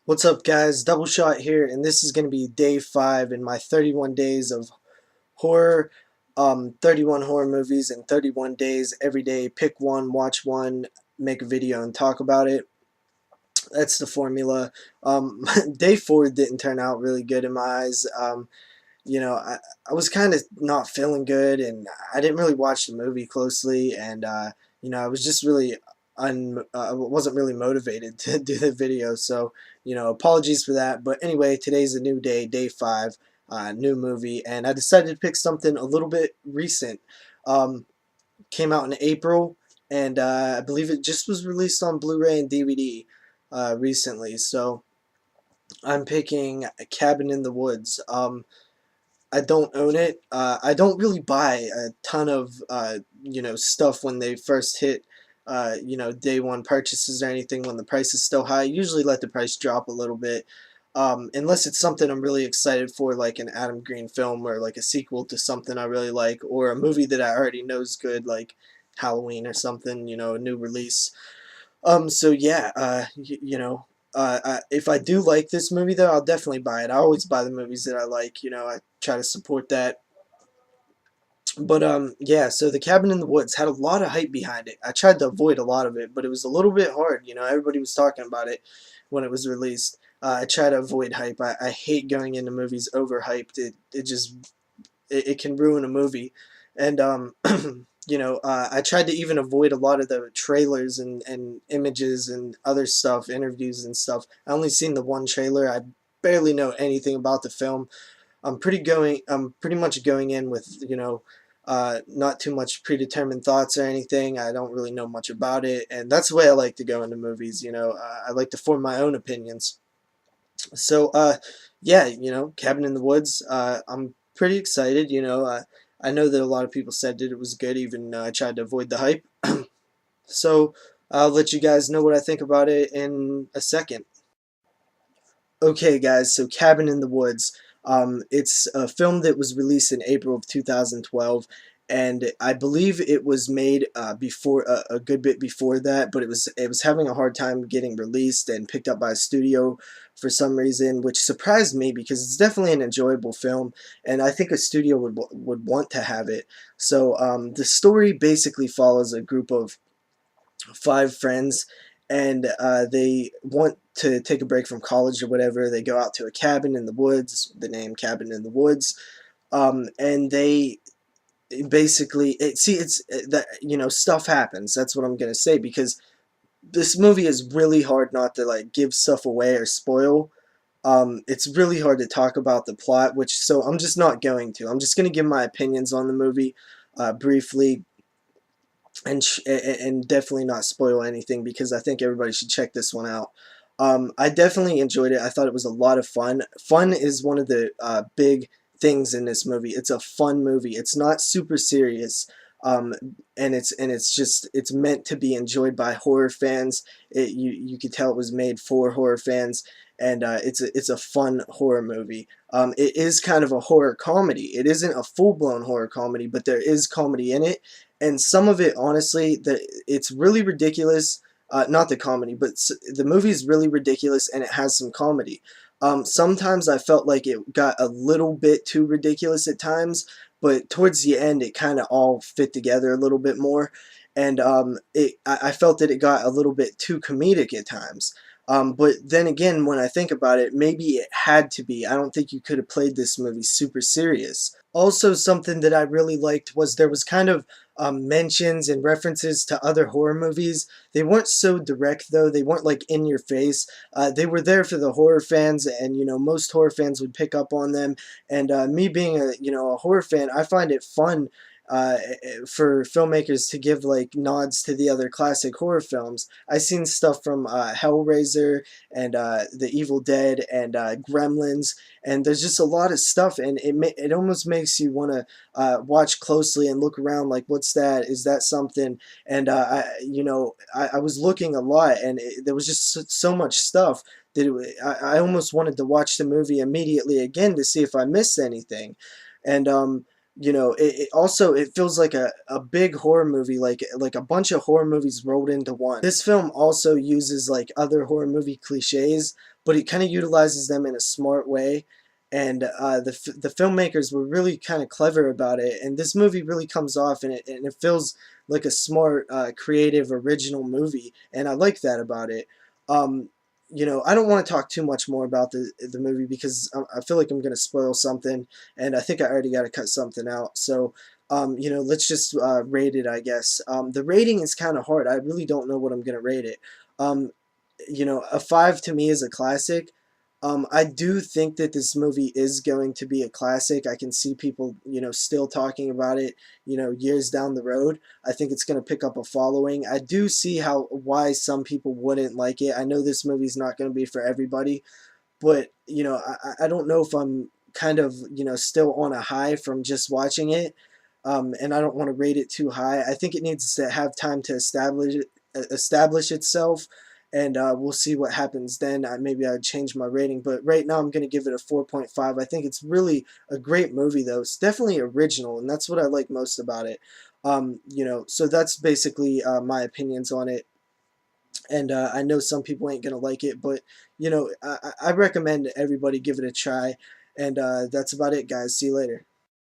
What's up, guys? Double Shot here, and this is going to be day 5 in my 31 days of horror. 31 horror movies in 31 days. Every day, pick one, watch one, make a video, and talk about it. That's the formula. Day 4 didn't turn out really good in my eyes. I was kind of not feeling good, and I didn't really watch the movie closely, and I was just really wasn't really motivated to do the video. So apologies for that. But anyway, today's a new day, day 5, new movie, and I decided to pick something a little bit recent. Um, Came out in April, and I believe it just was released on Blu-ray and DVD recently. So I'm picking A Cabin in the Woods. I don't own it. I don't really buy a ton of stuff when they first hit day one purchases or anything when the price is still high. I usually let the price drop a little bit. Unless it's something I'm really excited for, like an Adam Green film or like a sequel to something I really like, or a movie that I already know is good, like Halloween or something, a new release. So yeah, if I do like this movie though, I'll definitely buy it. I always buy the movies that I like. I try to support that. But yeah. So The Cabin in the Woods had a lot of hype behind it. I tried to avoid a lot of it, but it was a little bit hard. Everybody was talking about it when it was released. I try to avoid hype. I hate going into movies overhyped. It can ruin a movie, and I tried to even avoid a lot of the trailers and images and other stuff, interviews and stuff. I only seen the one trailer. I barely know anything about the film. I'm pretty much going in with not too much predetermined thoughts or anything. I don't really know much about it, and that's the way I like to go into movies. I like to form my own opinions. So yeah, Cabin in the Woods. I'm pretty excited. I know that a lot of people said that it was good, even I tried to avoid the hype. So I'll let you guys know what I think about it in a second. Okay, guys, so Cabin in the Woods. It's a film that was released in April of 2012, and I believe it was made before a good bit before that, but it was having a hard time getting released and picked up by a studio for some reason, which surprised me because it's definitely an enjoyable film, and I think a studio would want to have it. So the story basically follows a group of 5 friends, and they want to take a break from college or whatever. They go out to a cabin in the woods, the name Cabin in the Woods, and they basically it's that stuff happens. That's what I'm gonna say, because this movie is really hard not to like give stuff away or spoil. It's really hard to talk about the plot, which so I'm just not going to. I'm just gonna give my opinions on the movie briefly, and definitely not spoil anything, because I think everybody should check this one out. I definitely enjoyed it. I thought it was a lot of fun. Fun is one of the big things in this movie. It's a fun movie. It's not super serious, um, and it's meant to be enjoyed by horror fans. You could tell it was made for horror fans, and it's a fun horror movie. It is kind of a horror comedy. It isn't a full blown horror comedy, but there is comedy in it, and some of it, honestly, it's really ridiculous. Not the comedy, but the movie is really ridiculous, and it has some comedy. Sometimes I felt like it got a little bit too ridiculous at times, but towards the end, it kind of all fit together a little bit more, and I felt that it got a little bit too comedic at times. But then again, when I think about it, maybe it had to be. I don't think you could have played this movie super serious. Also, something that I really liked was there was kind of mentions and references to other horror movies. They weren't so direct, though. They weren't like in your face. They were there for the horror fans, and most horror fans would pick up on them. And me being a horror fan, I find it fun for filmmakers to give like nods to the other classic horror films. I seen stuff from Hellraiser and The Evil Dead and Gremlins, and there's just a lot of stuff, and it almost makes you want to watch closely and look around, like, what's that? Is that something? And I was looking a lot, and there was just so much stuff that I almost wanted to watch the movie immediately again to see if I missed anything. And It also it feels like a big horror movie, like a bunch of horror movies rolled into one. This film also uses like other horror movie cliches, but it kind of utilizes them in a smart way. And the filmmakers were really kind of clever about it. And this movie really comes off, and it feels like a smart, creative, original movie. And I like that about it. Um, I don't want to talk too much more about the movie because I feel like I'm going to spoil something, and I think I already got to cut something out. So, let's just rate it, I guess. The rating is kind of hard. I really don't know what I'm going to rate it. Um, a 5 to me is a classic. I do think that this movie is going to be a classic. I can see people, still talking about it, years down the road. I think it's going to pick up a following. I do see how why some people wouldn't like it. I know this movie's not going to be for everybody, but I don't know if I'm kind of still on a high from just watching it, and I don't want to rate it too high. I think it needs to have time to establish itself, and we'll see what happens then. Maybe I'd change my rating, but right now I'm going to give it a 4.5. I think it's really a great movie, though. It's definitely original, and that's what I like most about it. So that's basically my opinions on it. And I know some people ain't gonna like it, but I recommend everybody give it a try. And that's about it, guys. See you later.